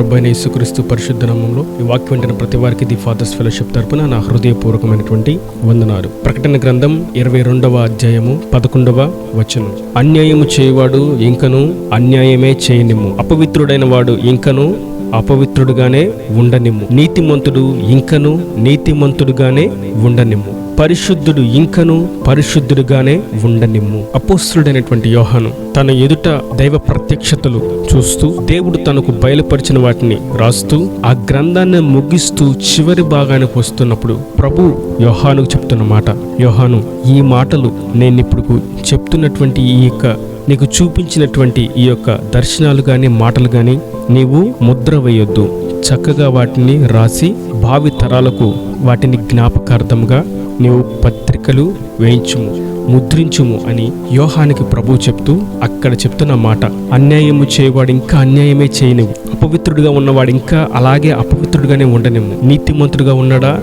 ప్రభు అయిన యేసుక్రీస్తు పరిశుద్ధ నామములో ఈ వాక్యం వింటున్న ప్రతి వారికి ది ఫాదర్స్ ఫెలోషిప్ తరపున నా హృదయపూర్వకమైనటువంటి వందనాలు. ప్రకటన గ్రంథం 22వ అధ్యాయము 11వ వచనం. అన్యాయము చేయవాడు ఇంకను అన్యాయమే చేయనిమ్ము, అపవిత్రుడైన వాడు ఇంకను అపవిత్రుడుగానే ఉండనిమ్ము, నీతిమంతుడు ఇంకను నీతిమంతుడుగానే ఉండనిమ్ము, పరిశుద్ధుడు ఇంకను పరిశుద్ధుడుగానే ఉండనిమ్ము. అపోస్తలుడైనటువంటి యోహాను తన ఎదుట దైవ ప్రత్యక్షతలు చూస్తూ దేవుడు తనకు బయలుపరిచిన వాటిని రాస్తూ ఆ గ్రంథాన్ని ముగిస్తూ చివరి భాగానికి వస్తున్నప్పుడు ప్రభు యోహానుకు చెప్తున్న మాట, యోహాను, ఈ మాటలు నేను ఇప్పుడు చెప్తున్నటువంటి ఈ యొక్క నీకు చూపించినటువంటి ఈ యొక్క దర్శనాలు గాని మాటలు గాని నీవు ముద్ర వేయొద్దు, చక్కగా వాటిని రాసి భావి తరాలకు వాటిని జ్ఞాపకార్థంగా నీవు పత్రికలు వేయించుము, ముద్రించుము అని యోహానికి ప్రభు చెప్తూ అక్కడ చెప్తున్న మాట, అన్యాయము చేయవాడు ఇంకా అన్యాయమే చేయనివ్వు, అపవిత్రుడిగా ఉన్నవాడు ఇంకా అలాగే అపవిత్రుడిగానే ఉండనివ్వు, నీతిమంతుడిగా ఉన్నాడా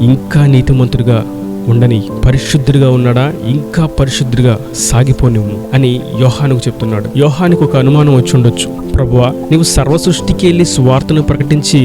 ఇంకా నీతిమంతుడిగా ఉండని, పరిశుద్ధుడిగా ఉన్నాడా ఇంకా పరిశుద్ధుడిగా సాగిపోనివ్వు అని యోహానుకు చెప్తున్నాడు. యోహానికి ఒక అనుమానం వచ్చి ఉండొచ్చు, ప్రభువా నీవు సర్వ సృష్టికి వెళ్ళి సువార్తను ప్రకటించి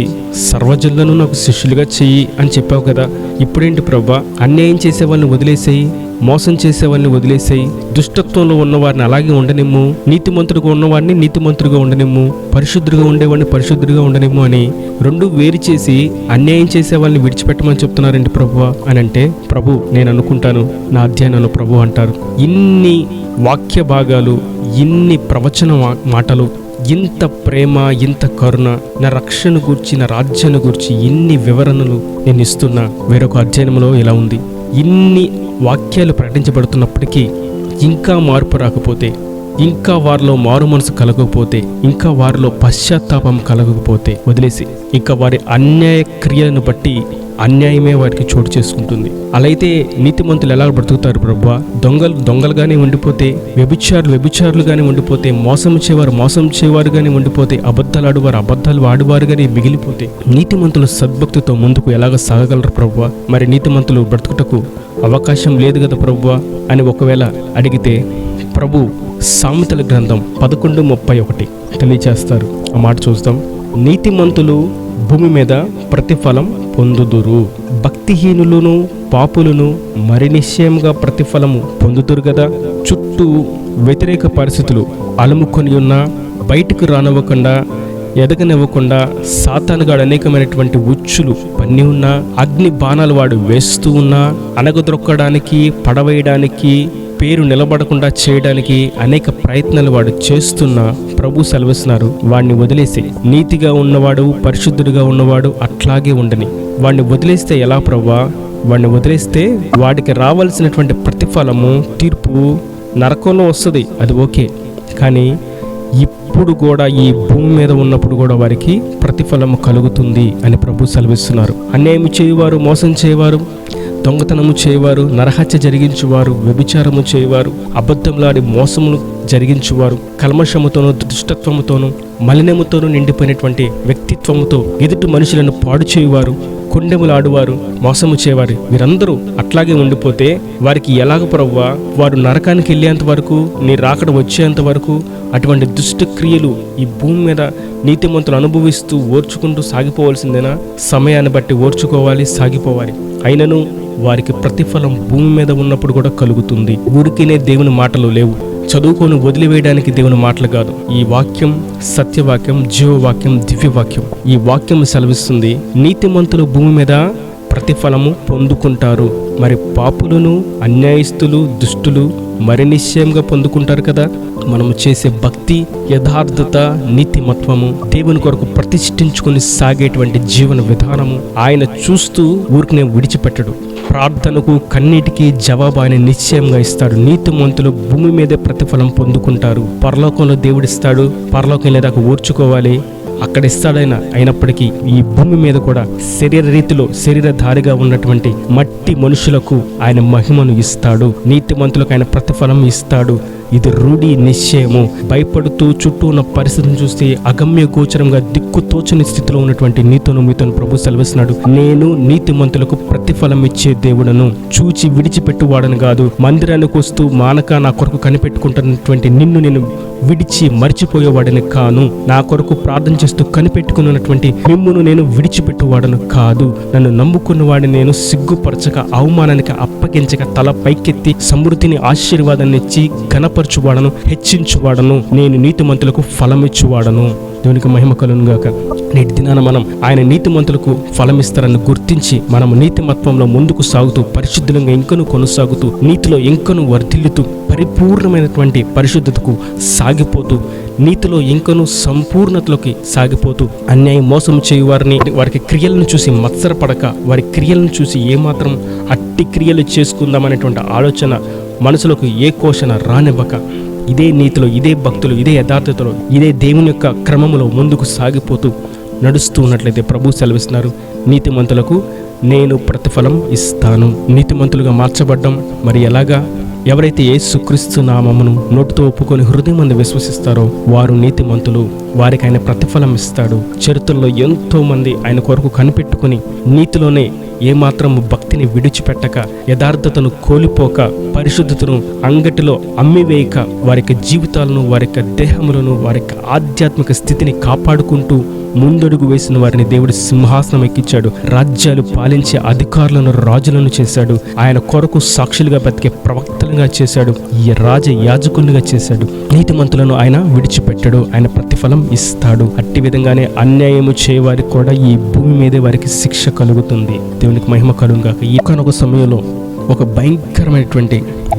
సర్వజనులను నాకు శిష్యులుగా చెయ్యి అని చెప్పావు కదా, ఇప్పుడేంటి ప్రభువా అన్యాయం చేసే వాళ్ళని వదిలేసేయి, మోసం చేసే వాళ్ళని వదిలేసేయి, దుష్టత్వంలో ఉన్నవారిని అలాగే ఉండనిమ్ము, నీతిమంతుడిగా ఉన్నవాడిని నీతిమంతుడిగా ఉండనిమ్ము, పరిశుద్ధుడిగా ఉండేవాడిని పరిశుద్ధుడిగా ఉండనిమ్ము అని రెండు వేరు చేసి అన్యాయం చేసే వాళ్ళని విడిచిపెట్టమని చెప్తున్నారండి ప్రభువా అని అంటే, ప్రభు నేను అనుకుంటాను నా అధ్యయనంలో ప్రభు అంటారు, ఇన్ని వాక్య భాగాలు, ఇన్ని ప్రవచన మాటలు, ఇంత ప్రేమ, ఇంత కరుణ, నా రక్షణ గురించి, నా రాజ్యాన్ని గురించి ఇన్ని వివరణలు నేను ఇస్తున్నా వేరొక అధ్యయనంలో ఇలా ఉంది. ఇన్ని వాక్యాలు ప్రకటించబడుతున్నప్పటికీ ఇంకా మార్పు రాకపోతే, ఇంకా వారిలో మారు మనసు కలగకపోతే, ఇంకా వారిలో పశ్చాత్తాపం కలగకపోతే వదిలేసి ఇంకా వారి అన్యాయ క్రియలను బట్టి అన్యాయమే వారికి చోటు చేసుకుంటుంది. అలా అయితే నీతిమంతులు ఎలా బ్రతుకుతారు ప్రభువా? దొంగలుగానే ఉండిపోతే, వ్యభిచారులుగానే ఉండిపోతే, మోసం చేయవారుగానే ఉండిపోతే, అబద్ధాలు ఆడువారుగానే మిగిలిపోతే నీతిమంతులు సద్భక్తితో ముందుకు ఎలాగ సాగగలరు ప్రభువా? మరి నీతిమంతులు బ్రతుకుటకు అవకాశం లేదు కదా ప్రభువా అని ఒకవేళ అడిగితే ప్రభు సామెతల గ్రంథం 11:31 తెలియచేస్తారు. ఆ మాట చూస్తాం. నీతిమంతులు భూమి మీద ప్రతిఫలం పొందుదురు, భక్తిహీనులను పాపులను మరి నిశ్చయంగా ప్రతిఫలము పొందుదురు కదా. చుట్టూ వ్యతిరేక పరిస్థితులు అలుముకొని ఉన్నా, బయటకు రానివ్వకుండా, ఎదగనివ్వకుండా సాతానుగాడు అనేకమైనటువంటి ఉచ్చులు పన్ని ఉన్నా, అగ్ని బాణాలు వాడు వేస్తూ ఉన్నా, అనగదొక్కడానికి, పడవేయడానికి, పేరు నిలబడకుండా చేయడానికి అనేక ప్రయత్నాలు వాడు చేస్తున్నా ప్రభు సెలవిస్తున్నారు, వాడిని వదిలేసి నీతిగా ఉన్నవాడు, పరిశుద్ధుడిగా ఉన్నవాడు అట్లాగే ఉండని. వాడిని వదిలేస్తే ఎలా ప్రభువా? వాడిని వదిలేస్తే వాడికి రావాల్సినటువంటి ప్రతిఫలము, తీర్పు నరకంలో వస్తుంది, అది ఓకే. కానీ ఇప్పుడు కూడా ఈ భూమి మీద ఉన్నప్పుడు కూడా వారికి ప్రతిఫలము కలుగుతుంది అని ప్రభు సెలవిస్తున్నారు. అన్యాయం చేయవారు, మోసం చేయవారు, దొంగతనము చేయవారు, నరహత్య జరిగించువారు, వ్యభిచారము చేయవారు, అబద్ధంలాడి మోసములు జరిగించువారు, కల్మషముతోనూ దుష్టత్వముతోనూ మలినముతోనూ నిండిపోయినటువంటి వ్యక్తిత్వముతో ఎదుటి మనుషులను పాడు చేయువారు, కొండెములాడువారు, మోసము చేయవారు, వీరందరూ అట్లాగే ఉండిపోతే వారికి ఎలాగ ప్రభువా? వారు నరకానికి వెళ్ళేంత వరకు, నీ రాకడ వచ్చేంత వరకు అటువంటి దుష్ట క్రియలు ఈ భూమి మీద నీతిమంతులు అనుభవిస్తూ ఓర్చుకుంటూ సాగిపోవాల్సిందేనా? సమయాన్ని బట్టి ఓర్చుకోవాలి, సాగిపోవాలి. అయినను వారికి ప్రతిఫలం భూమి మీద ఉన్నప్పుడు కూడా కలుగుతుంది. ఊరికినే దేవుని మాటలు లేవు, చదువుకొని వదిలివేయడానికి దేవుని మాటలు కాదు. ఈ వాక్యం సత్యవాక్యం, జీవవాక్యం, దివ్యవాక్యం. ఈ వాక్యం సెలవిస్తుంది, నీతిమంతులు భూమి మీద ప్రతిఫలము పొందుకుంటారు, మరి పాపులను, అన్యాయస్తులు, దుష్టులు మరి నిశ్చయంగా పొందుకుంటారు కదా. మనము చేసే భక్తి, యథార్థత, నీతిమత్వము, దేవుని కొరకు ప్రతిష్ఠించుకొని సాగేటువంటి జీవన విధానము ఆయన చూస్తూ ఊరికనే విడిచిపెట్టడు. ప్రార్థనకు, కన్నీటికి జవాబు ఆయన నిశ్చయంగా ఇస్తాడు. నీతిమంతులు భూమి మీదే ప్రతిఫలం పొందుకుంటారు. పరలోకంలో దేవుడిస్తాడు, పరలోకం లేదాక ఓర్చుకోవాలి, అక్కడ ఇస్తాడైనా. అయినప్పటికీ ఈ భూమి మీద కూడా శరీర రీతిలో శరీరధారిగా ఉన్నటువంటి మట్టి మనుషులకు ఆయన మహిమను ఇస్తాడు, నీతిమంతులకు ఆయన ప్రతిఫలం ఇస్తాడు. ఇది రూఢి నిశ్చయము. భయపడుతూ చుట్టూ ఉన్న పరిస్థితిని చూస్తే అగమ్య గోచరంగా దిక్కు తోచని స్థితిలో ఉన్నటువంటి మీతోను ప్రభు సెలవిస్తున్నాడు, నేను నీతిమంతులకు ప్రతిఫలం ఇచ్చే దేవుడను, చూచి విడిచిపెట్టువాడను కాదు. మందిరానికి వస్తూ మానక నా కొరకు కనిపెట్టుకుంటున్నటువంటి నిన్ను నేను విడిచి మర్చిపోయేవాడని కాను. నా కొరకు ప్రార్థన చేస్తూ కనిపెట్టుకున్నటువంటి మిమ్మును నేను విడిచిపెట్టువాడను కాదు. నన్ను నమ్ముకున్న వాడిని నేను సిగ్గుపరచక, అవమానానికి అప్పగించక, తల పైకెత్తి సమృద్ధిని ఆశీర్వాదాన్ని ఇచ్చి ఘనపరచువాడను, హెచ్చించువాడను. నేను నీతిమంతులకు ఫలమిచ్చువాడను. దేవునికి మహిమ కలుగును గాక. నేటి దినాన మనం ఆయన నీతిమంతులకు ఫలమిస్తారని గుర్తించి మనము నీతిమత్వంలో ముందుకు సాగుతూ, పరిశుద్ధంగా ఇంకను కొనసాగుతూ, నీతిలో ఇంకను వర్ధిల్లుతూ, పరిపూర్ణమైనటువంటి పరిశుద్ధతకు సాగిపోతూ, నీతిలో ఇంకను సంపూర్ణతలోకి సాగిపోతూ, అన్యాయం మోసం చేయు వారికి క్రియలను చూసి మత్సరపడక, వారి క్రియలను చూసి ఏమాత్రం అట్టి క్రియలు చేసుకుందామనేటువంటి ఆలోచన మనసులోకి ఏ కోశన రానివ్వక, ఇదే నీతిలో, ఇదే భక్తులు, ఇదే యథార్థతలో, ఇదే దేవుని యొక్క క్రమములో ముందుకు సాగిపోతూ నడుస్తూ ఉన్నట్లయితే ప్రభు సెలవిస్తున్నారు, నీతిమంతులకు నేను ప్రతిఫలం ఇస్తాను. నీతిమంతులుగా మార్చబడ్డం మరి ఎలాగా? ఎవరైతే యేసుక్రీస్తు నామమును నోటితో ఒప్పుకొని హృదయమందు విశ్వసిస్తారో వారు నీతిమంతులు. వారికి ఆయన ప్రతిఫలం ఇస్తాడు. చరిత్రలో ఎంతో మంది ఆయన కొరకు కనిపెట్టుకుని నీతిలోనే ఏమాత్రం భక్తిని విడిచిపెట్టక, యథార్థతను కోల్పోక, పరిశుద్ధతను అంగటిలో అమ్మివేయక, వారి యొక్క జీవితాలను, వారి యొక్క దేహములను, వారి యొక్క ఆధ్యాత్మిక స్థితిని కాపాడుకుంటూ ముందడుగు వేసిన వారిని దేవుడు సింహాసనం ఎక్కించాడు. రాజ్యాలు పాలించే అధికారులను రాజులను చేశాడు. ఆయన కొరకు సాక్షులుగా బతికే ప్రవక్తలుగా చేశాడు. ఈ రాజ యాజకులుగా చేశాడు. నీతిమంతులను ఆయన విడిచిపెట్టాడు. ఆయన ప్రతిఫలం ఇస్తాడు. అట్టి విధంగానే అన్యాయము చేయవారికి కూడా ఈ భూమి మీదే వారికి శిక్ష కలుగుతుంది. దేవునికి మహిమ కలుగుగాక. ఈ ఒక సమయంలో ఒక భయంకరమైనటువంటి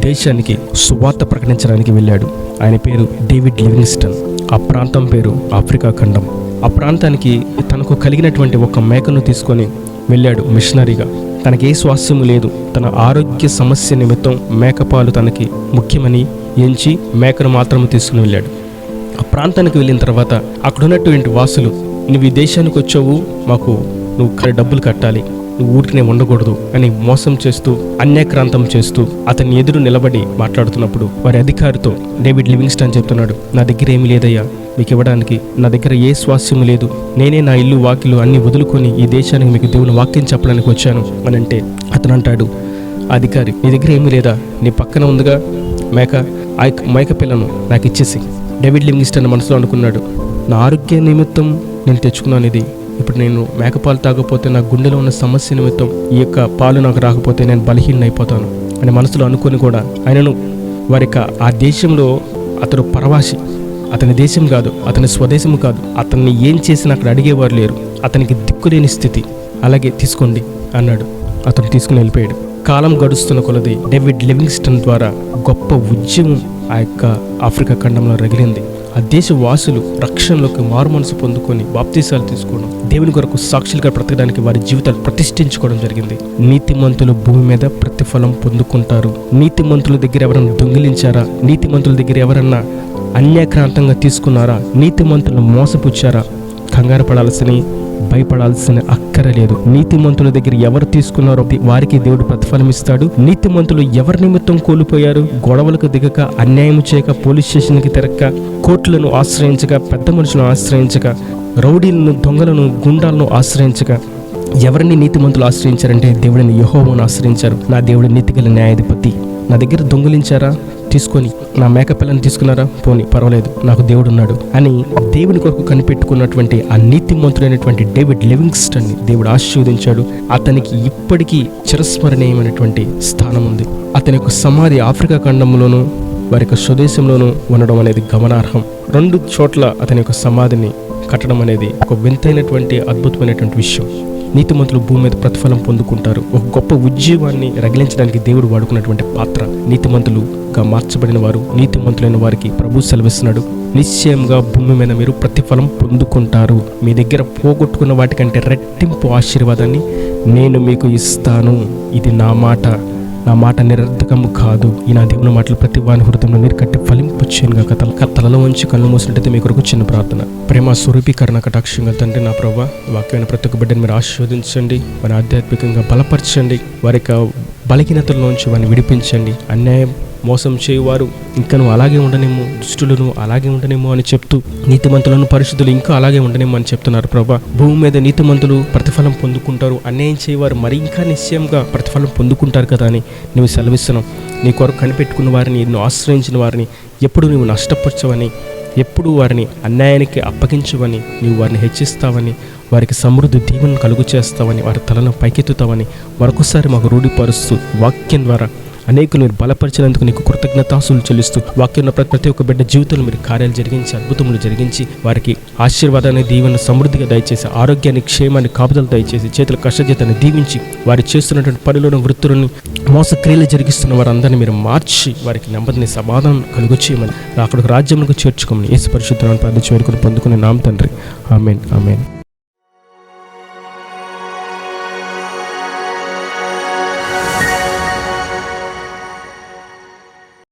దేశానికి సువార్త ప్రకటించడానికి వెళ్ళాడు. ఆయన పేరు డేవిడ్ లివింగ్స్టన్. ఆ ప్రాంతం పేరు ఆఫ్రికా ఖండం. ఆ ప్రాంతానికి తనకు కలిగినటువంటి ఒక మేకను తీసుకొని వెళ్ళాడు మిషనరీగా. తనకి ఏ స్వాస్థ్యము లేదు. తన ఆరోగ్య సమస్య నిమిత్తం మేకపాలు తనకి ముఖ్యమని ఎంచి మేకను మాత్రమే తీసుకుని వెళ్ళాడు. ఆ ప్రాంతానికి వెళ్ళిన తర్వాత అక్కడ ఉన్నటువంటి వాసులు, నువ్వు ఈ దేశానికి వచ్చావు, మాకు నువ్వు డబ్బులు కట్టాలి, నువ్వు ఊరికినే ఉండకూడదు అని మోసం చేస్తూ, అన్యాక్రాంతం చేస్తూ అతన్ని ఎదురు నిలబడి మాట్లాడుతున్నప్పుడు వారి అధికారితో డేవిడ్ లివింగ్స్టన్ చెప్తున్నాడు, నా దగ్గర ఏమీ లేదయ్యా మీకు ఇవ్వడానికి, నా దగ్గర ఏ స్వాస్థ్యము లేదు, నేనే నా ఇల్లు వాకిలు అన్ని వదులుకొని ఈ దేశానికి మీకు దేవుని వాక్యం చెప్పడానికి వచ్చాను అని అంటే, అతను అంటాడు, అధికారి నీ దగ్గర ఏమీ లేదా, నీ పక్కన ఉందిగా మేక పిల్లను నాకు ఇచ్చేసి. డేవిడ్ లివింగ్స్టన్ మనసులో అనుకున్నాడు, నా ఆరోగ్య నిమిత్తం నేను తెచ్చుకున్నాను ఇది, ఇప్పుడు నేను మేకపాలు తాగకపోతే నా గుండెలో ఉన్న సమస్య నిమిత్తం ఈ యొక్క పాలు నాకు రాకపోతే నేను బలహీనైపోతాను అని మనసులో అనుకొని కూడా ఆయనను వారి ఆ దేశంలో అతడు పరవాసి, అతని దేశం కాదు, అతని స్వదేశము కాదు, అతన్ని ఏం చేసినా అక్కడ అడిగేవారు లేరు, అతనికి దిక్కులేని స్థితి. అలాగే తీసుకోండి అన్నాడు. అతను తీసుకుని వెళ్ళిపోయాడు. కాలం గడుస్తున్న కొలది డేవిడ్ లివింగ్స్టన్ ద్వారా గొప్ప ఉద్యమం ఆ యొక్క ఆఫ్రికా ఖండంలో రగిలింది. ఆ దేశ వాసులు రక్షణలోకి మారు మనసు పొందుకొని బాప్తీసాలు తీసుకోవడం, దేవుని కొరకు సాక్షులుగా బ్రతకడానికి వారి జీవితాలు ప్రతిష్ఠించుకోవడం జరిగింది. నీతిమంతులు భూమి మీద ప్రతిఫలం పొందుకుంటారు. నీతిమంతుల దగ్గర ఎవరన్నా దొంగిలించారా? నీతిమంతుల దగ్గర ఎవరన్నా అన్యాక్రాంతంగా తీసుకున్నారా? నీతిమంతులను మోసపుచ్చారా? కంగారు పడాల్సిన, భయపడాల్సిన అక్కరలేదు. నీతిమంతుల దగ్గర ఎవరు తీసుకున్నారో వారికి దేవుడు ప్రతిఫలం ఇస్తాడు. నీతిమంతులు ఎవరి నిమిత్తం కోల్పోయారు? గొడవలకు దిగక, అన్యాయం చేయక, పోలీస్ స్టేషన్కి తిరగక, కోర్టులను ఆశ్రయించక, పెద్ద మనుషులను ఆశ్రయించక, రౌడీలను, దొంగలను, గుండాలను ఆశ్రయించక, ఎవరిని నీతిమంతులు ఆశ్రయించారంటే దేవుడిని యెహోవాను ఆశ్రయించారు. నా దేవుడి నీతిగల న్యాయాధిపతి. నా దగ్గర దొంగిలించారా? తీసుకొని. నా మేకపిల్లని తీసుకున్నారా? పోనీ పర్వాలేదు, నాకు దేవుడు ఉన్నాడు అని దేవుని కొరకు కనిపెట్టుకున్నటువంటి ఆ నీతిమంతుడైనటువంటి డేవిడ్ లివింగ్స్టన్ని దేవుడు ఆశీర్వదించాడు. అతనికి ఇప్పటికీ చిరస్మరణీయమైనటువంటి స్థానం ఉంది. అతని యొక్క సమాధి ఆఫ్రికా ఖండంలోనూ వారి యొక్క స్వదేశంలోనూ ఉండడం అనేది గమనార్హం. 2 చోట్ల అతని యొక్క సమాధిని కట్టడం అనేది ఒక వింతైనటువంటి అద్భుతమైనటువంటి విషయం. నీతిమంతులు భూమి మీద ప్రతిఫలం పొందుకుంటారు. ఒక గొప్ప ఉద్యోగాన్ని రగిలించడానికి దేవుడు వాడుకున్నటువంటి పాత్ర. నీతిమంతులుగా మార్చబడిన వారు, నీతిమంతులైన వారికి ప్రభు సెలవిస్తున్నాడు, నిశ్చయంగా భూమి మీద మీరు ప్రతిఫలం పొందుకుంటారు. మీ దగ్గర పోగొట్టుకున్న వాటికంటే రెట్టింపు ఆశీర్వాదాన్ని నేను మీకు ఇస్తాను. ఇది నా మాట, నా మాట నిరర్ధకము కాదు. ఈ నా దేవుని మాటలు ప్రతి వాని హృదయంలో నీరు కట్టి ఫలింపచ్చేనుగా. తలలో ఉంచి కళ్ళు మూసినట్టయితే మీ కొరకు చిన్న ప్రార్థన. ప్రేమ స్వరూపీకరణ కటాక్షంగా తండ్రి, నా ప్రభువా, వాక్యమైన ప్రతి ఒక్క బిడ్డని మీరు ఆశీర్వదించండి, వారిని ఆధ్యాత్మికంగా బలపరచండి, వారి యొక్క బలహీనతల్లోంచి వారిని విడిపించండి, అన్యాయం మోసం చేయువారు ఇంకా నువ్వు అలాగే ఉండనేమో, దుష్టులను అలాగే ఉండనేమో అని చెప్తూ, నీతిమంతులను పరిశుద్ధులు ఇంకా అలాగే ఉండనేమో అని చెప్తున్నారు ప్రభా. భూమి మీద నీతిమంతులు ప్రతిఫలం పొందుకుంటారు, అన్యాయం చేయవారు మరి ఇంకా నిశ్చయంగా ప్రతిఫలం పొందుకుంటారు కదా అని నువ్వు సెలవిస్తున్నావు. నీ కొరకు కనిపెట్టుకున్న వారిని, ఎన్నో ఆశ్రయించిన వారిని ఎప్పుడు నువ్వు నష్టపరచవని, ఎప్పుడు వారిని అన్యాయానికి అప్పగించవని, నీవు వారిని హెచ్చిస్తావని, వారికి సమృద్ధి దీవెనను కలుగు చేస్తావని, వారి తలను పైకెత్తుతావని మరొకసారి మాకు రూఢిపరుస్తూ వాక్యం ద్వారా అనేకులు మీరు బలపరిచినందుకు నీకు కృతజ్ఞతాస్తులు చెల్లిస్తూ, వాక్యం ప్రతి ఒక్క బిడ్డ జీవితంలో మీరు కార్యాలు జరిగించి, అద్భుతములు జరిగించి, వారికి ఆశీర్వాదాన్ని, దీవెన సమృద్ధిగా దయచేసి, ఆరోగ్యాన్ని, క్షేమాన్ని, కాపుదలు దయచేసి, చేతుల కష్టజీతాన్ని దీవించి, వారు చేస్తున్నటువంటి పనులను, వృత్తులను, మోసక్రియలు జరిగిస్తున్న వారందరినీ మీరు మార్చి వారికి నెమ్మదిని, సమాధానం కలుగు చేయమని, అక్కడికి రాజ్యంలో చేర్చుకోమని యేసు పరిశుద్ధ నామమున ప్రార్థించి వేడుకొని పొందుకునే నామం తండ్రి. ఆమేన్, ఆమేన్.